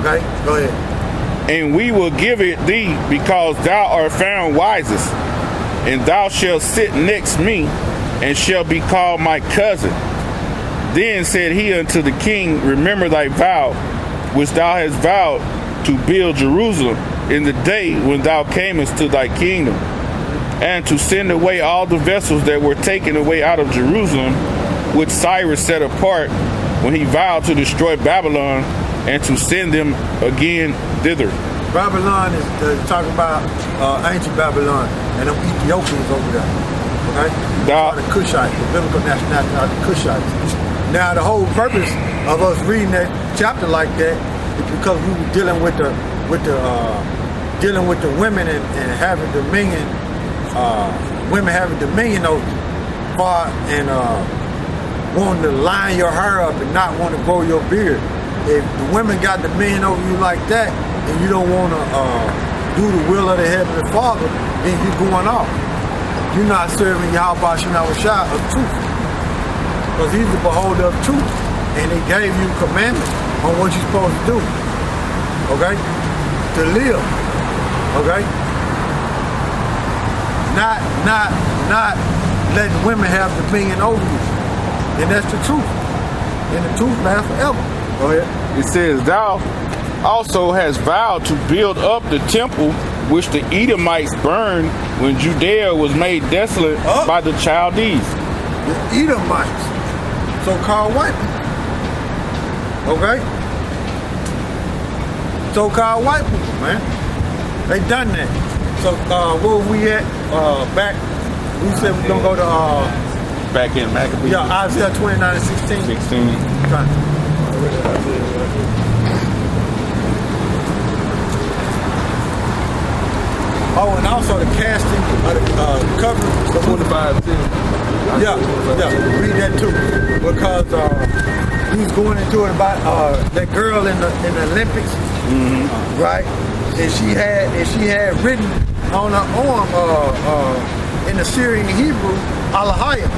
Okay, go ahead. And we will give it thee, because thou art found wisest, and thou shalt sit next me, and shall be called my cousin. Then said he unto the king, remember thy vow, which thou hast vowed to build Jerusalem in the day when thou camest to thy kingdom, and to send away all the vessels that were taken away out of Jerusalem, which Cyrus set apart when he vowed to destroy Babylon, and to send them again thither. Babylon is talking about ancient Babylon and them Ethiopians over there. Okay? The Cushites, the biblical nationality are the Cushites. Now the whole purpose of us reading that chapter like that is because we were dealing with the women and having dominion, women having dominion over far and wanting to line your hair up and not want to grow your beard. If the women got dominion over you like that, and you don't want to do the will of the Heavenly Father, then you're going off. You're not serving Yahweh Shema Shah of truth. Because he's the beholder of truth. And he gave you commandments on what you're supposed to do. Okay? To live. Okay? Not letting women have dominion over you. And that's the truth. And the truth lasts forever. Go ahead. It says, thou also hast vowed to build up the temple which the Edomites burned when Judea was made desolate by the Chaldees. The Edomites, so-called white people. Okay? So-called white people, man. They done that. So where we at? Back, we said we're going to go to... back in Maccabees. Yeah, Isaiah 29 and 16. 16. Okay. Oh, and also the casting of the cover. 25. Yeah, read that too. Because he's going into it about that girl in the Olympics, right? And she had written on her arm in the Syrian Hebrew, Alahaya.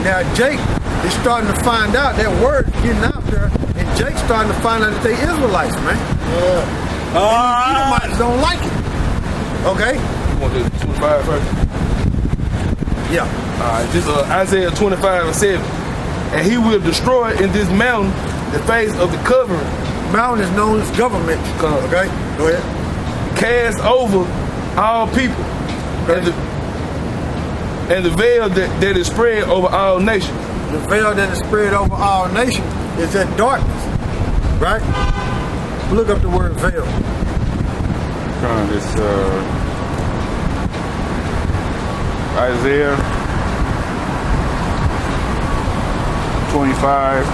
Now Jake is starting to find out that word getting out there, and Jake's starting to find out that they Israelites, man. And the Edomites don't like it. Okay? You want to do 25 first? Yeah. Alright, this is Isaiah 25 and 7. And he will destroy in this mountain the face of the covering. Mountain is known as government. Okay? Go ahead. Cast over all people. Okay. And the veil that is spread over all nations. The veil that is spread over all nations is that darkness. Right? Look up the word veil. It's Isaiah 25.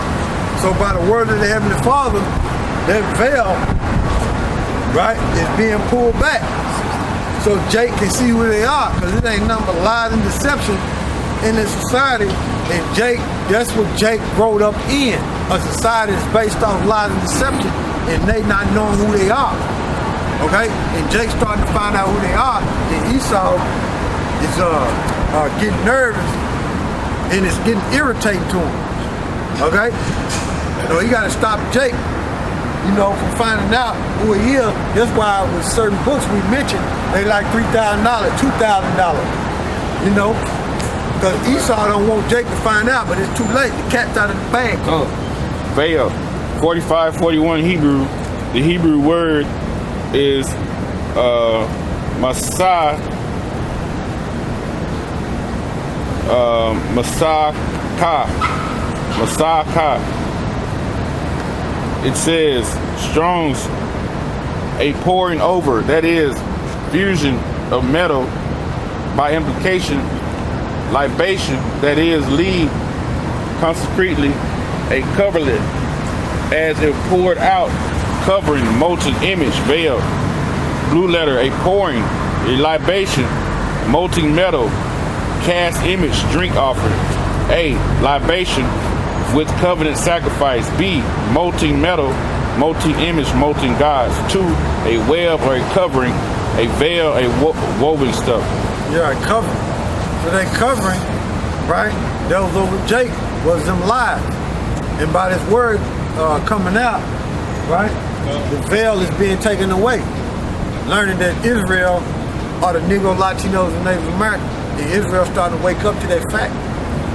So by the word of the Heavenly Father, that veil, right, is being pulled back. So Jake can see who they are, because it ain't nothing but lies and deception in this society. And Jake, that's what Jake growed up in. A society that's based off lies and deception, and they not knowing who they are. Okay? And Jake's starting to find out who they are, and Esau is getting nervous, and it's getting irritating to him. Okay? So he gotta stop Jake, you know, from finding out who he is. That's why with certain books we mentioned, they like $3,000, $2,000. You know? Because Esau don't want Jake to find out, but it's too late. The cat's out of the bag. Veil, 45-41 Hebrew. The Hebrew word is Masaka. It says Strong's a pouring over, that is fusion of metal, by implication libation, that is lead, consecrately a coverlet, as if poured out, covering molten image, veil. Blue letter, a pouring, a libation, molten metal, cast image, drink offering. A, libation with covenant sacrifice. B, molten metal, molten image, molten gods. 2, a web or a covering, a veil, a woven stuff. Yeah, a covering. So that covering, right, that was over Jake, was them lies. And by this word coming out, right, the veil is being taken away. Learning that Israel are the Negro, Latinos, and Native Americans. And Israel starting to wake up to that fact.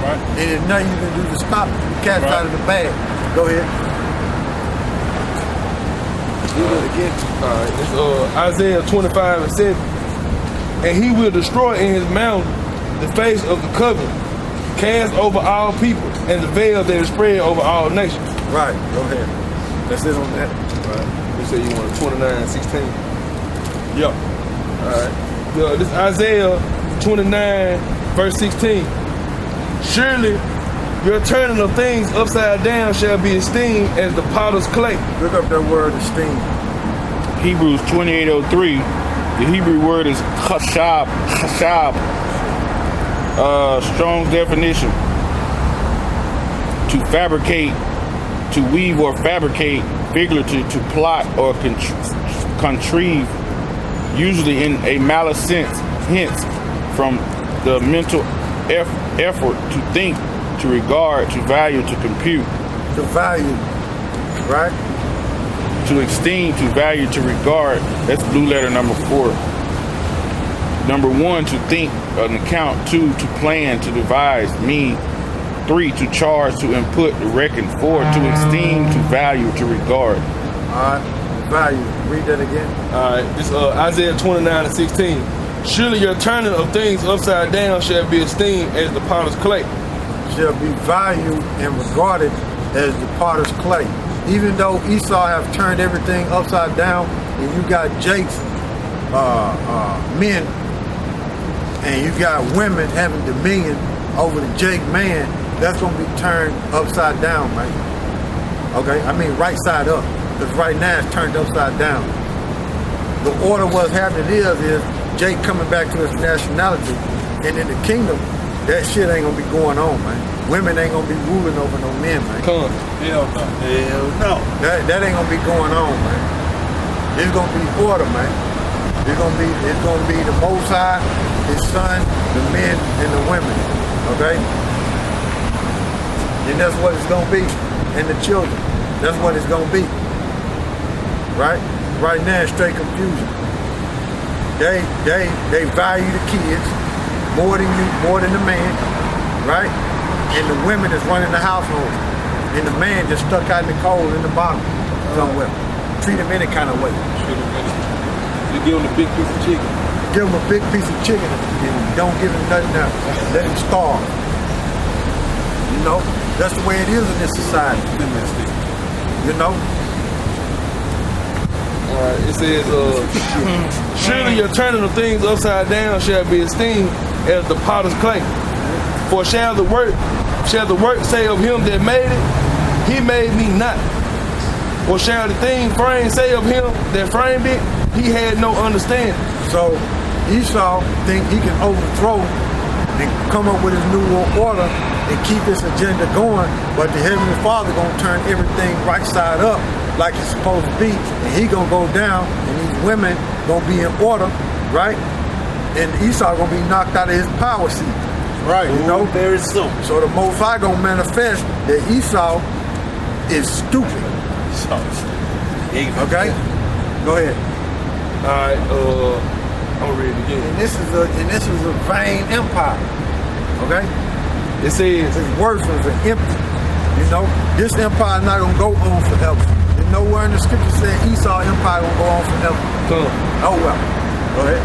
Right. And there's nothing you can do to stop it. The cat's out of the bag. Go ahead. Do it again. All right. It's Isaiah 25:7. And he will destroy in his mountain the face of the covenant, cast over all people, and the veil that is spread over all nations. Right. Go ahead. That's it on that. Right. You say you want 29:16. Yep. All right. This Isaiah 29:16. Surely your turning of things upside down shall be esteemed as the potter's clay. Look up that word esteem. Hebrews 28:03. The Hebrew word is chashab. Strong's definition: to fabricate, to weave or fabricate, figuratively to plot or contrive, usually in a malice sense, hence from the mental effort to think, to regard, to value, to compute. To value, right? To esteem, to value, to regard. That's blue letter number 4. Number 1, to think, an account. 2, to plan, to devise. 3, to charge, to input, to reckon. 4, to esteem, to value, to regard. All right. Value. Read that again. All right. This Isaiah 29:16. Surely your turning of things upside down shall be esteemed as the potter's clay. Shall be valued and regarded as the potter's clay. Even though Esau have turned everything upside down, and you got Jake's men, and you got women having dominion over the Jake man, that's going to be turned upside down, right? Okay, I mean right side up, because right now it's turned upside down. The order what's happening is Jake coming back to his nationality, and in the kingdom, that shit ain't going to be going on, man. Women ain't going to be ruling over no men, man. Come on. Hell no. Hell no. That ain't gonna be going on, man. It's gonna be order, man. It's gonna be the Most High, His Son, the men, and the women. Okay? And that's what it's gonna be. And the children. That's what it's gonna be. Right? Right now it's straight confusion. They value the kids more than you, more than the man, right? And the women is running the household. And the man just stuck out in the cold in the bottom somewhere. Treat him any kind of way. You give him a big piece of chicken. Give him a big piece of chicken and don't give him nothing else. Let him starve. You know, that's the way it is in this society. You know? Alright, it says, surely your turning of things upside down shall be esteemed as the potter's clay. For shall the work say of him that made it, he made me not? Or shall the thing framed say of him that framed it, he had no understanding? So Esau think he can overthrow and come up with his new world order and keep his agenda going, but the Heavenly Father gonna turn everything right side up like it's supposed to be, and he gonna go down, and these women gonna be in order, right? And Esau gonna be knocked out of his power seat. Right. You know? Very soon. So the Most High gonna manifest that Esau is stupid. So, Okay? Go ahead. Alright, I'm ready to get And this is a vain empire. Okay? it. It says, It's worthless and empty. You know? This empire is not gonna go on forever. There's nowhere in the scripture saying Esau empire gonna go on forever. come. Oh well. Go ahead.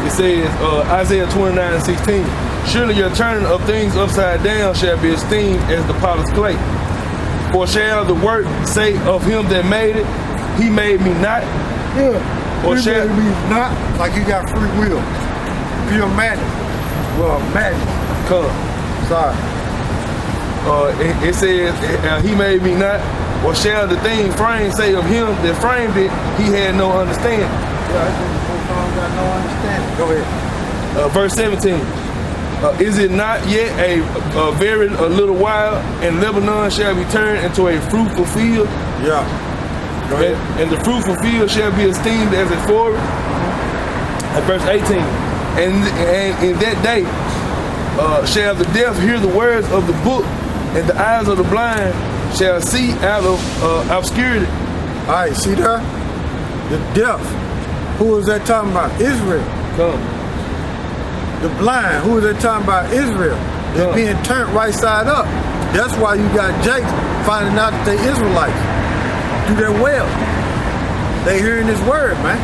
It says, Isaiah 29:16. Surely your turning of things upside down shall be esteemed as the potter's clay. For shall the work say of him that made it, he made me not? Yeah. Or Free shall- will means not like you got free will. If you're madness. Well, madness. Come. Sorry. It says, he made me not? Or shall the thing framed say of him that framed it, he had no understanding? Yeah, I think the folks got no understanding. Go ahead. Verse 17. Is it not yet a very little while, and Lebanon shall be turned into a fruitful field, Yeah. Go ahead. and the fruitful field shall be esteemed as a forest? Verse 18. And in that day shall the deaf hear the words of the book, and the eyes of the blind shall see out of obscurity. All right, see there? The deaf. Who is that talking about? Israel. Come. The blind. Who is that talking about? Israel. They're being turned right side up. That's why you got Jake finding out that they Israelites through their well. They hearing this word, man.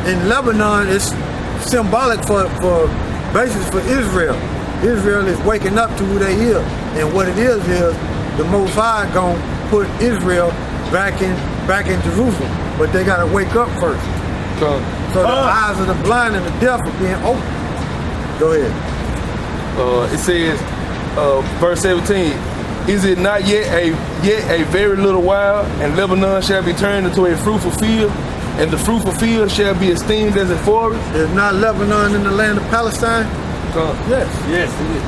In Lebanon, it's symbolic for basis for Israel. Israel is waking up to who they is. And what it is the Most High gonna put Israel back in Jerusalem. But they gotta wake up first. So the eyes of the blind and the deaf are being opened. Go ahead. It says, verse 17, is it not yet a very little while, and Lebanon shall be turned into a fruitful field, and the fruitful field shall be esteemed as a forest? Is not Lebanon in the land of Palestine? Yes. Yes, it is.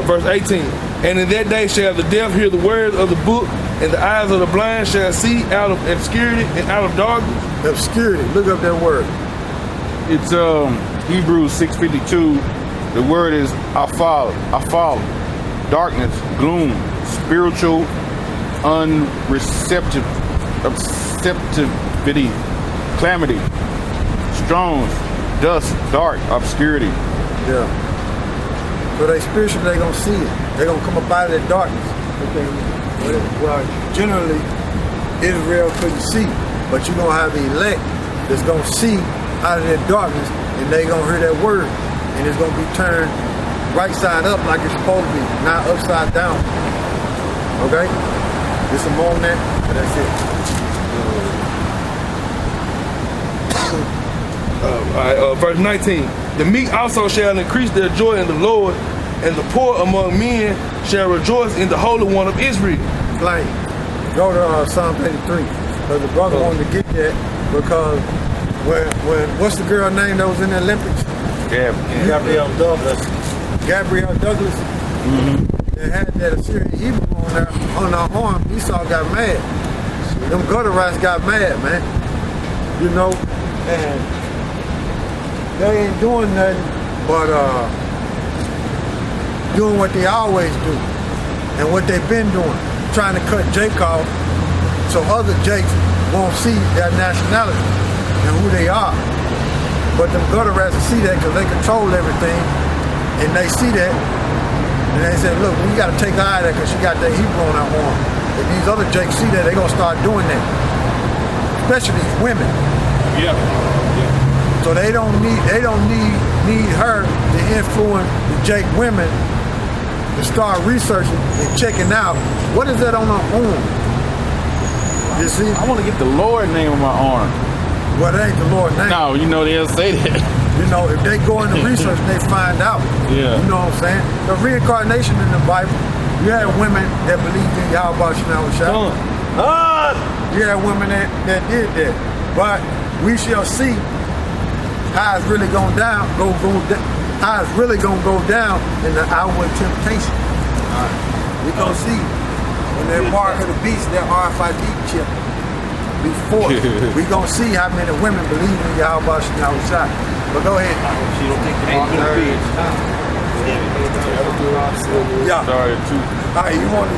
Verse 18, and in that day shall the deaf hear the words of the book, and the eyes of the blind shall see out of obscurity and out of darkness. Obscurity. Look up that word. It's Hebrews 6:52. The word is afal, darkness, gloom, spiritual unreceptivity, calamity, strong, dust, dark, obscurity. Yeah. So they spiritually, they gonna see it. They gonna come up out of that darkness. Okay. Well, generally, Israel couldn't see, but you gonna have the elect that's gonna see out of that darkness, and they gonna hear that word, and it's gonna be turned right side up like it's supposed to be, not upside down. Okay? Just a moment, and that's it. Verse 19, the meek also shall increase their joy in the Lord, and the poor among men shall rejoice in the Holy One of Israel. Plain. Go to Psalm 83, because the brother wanted to get that, because when what's the girl name that was in the Olympics? Gabrielle Douglas. Gabrielle Douglas. They had that Assyrian Hebrew on her arm. Esau got mad. Them gutter rats got mad, man. You know, and they ain't doing nothing but doing what they always do and what they've been doing, trying to cut Jake off so other Jakes won't see their nationality and who they are. But them gutter rats see that because they control everything, and they see that, and they say, look, we got to take her out of there because she got that Hebrew on her arm. If these other Jakes see that, they're going to start doing that, especially these women. Yeah. So they don't need her to influence the Jake women to start researching and checking out what is that on her arm. You see? I want to get the Lord name on my arm. Well, it ain't the Lord's name. No, you know they'll say that. You know, if they go into research, they find out. Yeah. You know what I'm saying? The reincarnation in the Bible, you had women that believed in Yahweh Shema Shah. You had women that did that. But we shall see how it's really going down, how it's really going to go down in the hour of temptation. We going to see when that mark of the beast, that RFID chip, before we gonna see how many women believe in Yahweh Shema Shah. But go ahead. She don't think the mark of the beast. Yeah. Started 2. All right, you want to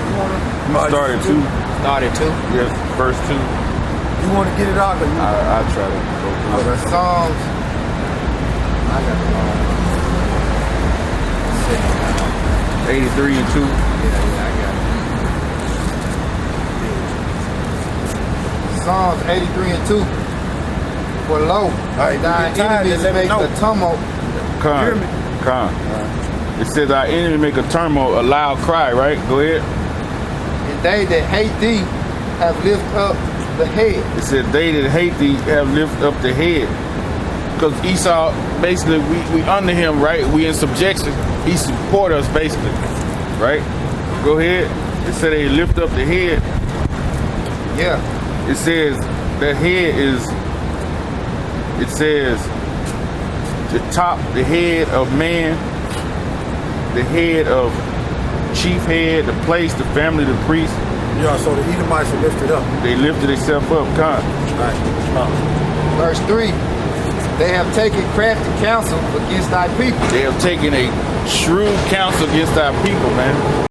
Started 2. Started 2. Yes, verse 2. You want to get it out? Or you I try to go through it. Psalms. I got the wrong. 83 and 2. Yeah, I got it. Psalms 83 and 2. For lo, right, thine you get tired, enemies let me make know. a tumult. hear me? Con. It says our enemy make a turmoil, a loud cry, right? Go ahead. And they that hate thee have lifted up the head. It said they that hate thee have lifted up the head. Because Esau, basically, we under him, right? We in subjection. He support us, basically, right? Go ahead. It said they lift up the head. Yeah. It says the head is, it says the top, the head of man, the head of chief head, the place, the family, the priest. Yeah, so the Edomites are lifted up. They lifted themselves up, con. Right. Verse 3. They have taken crafty counsel against thy people. They have taken a shrewd counsel against our people, man.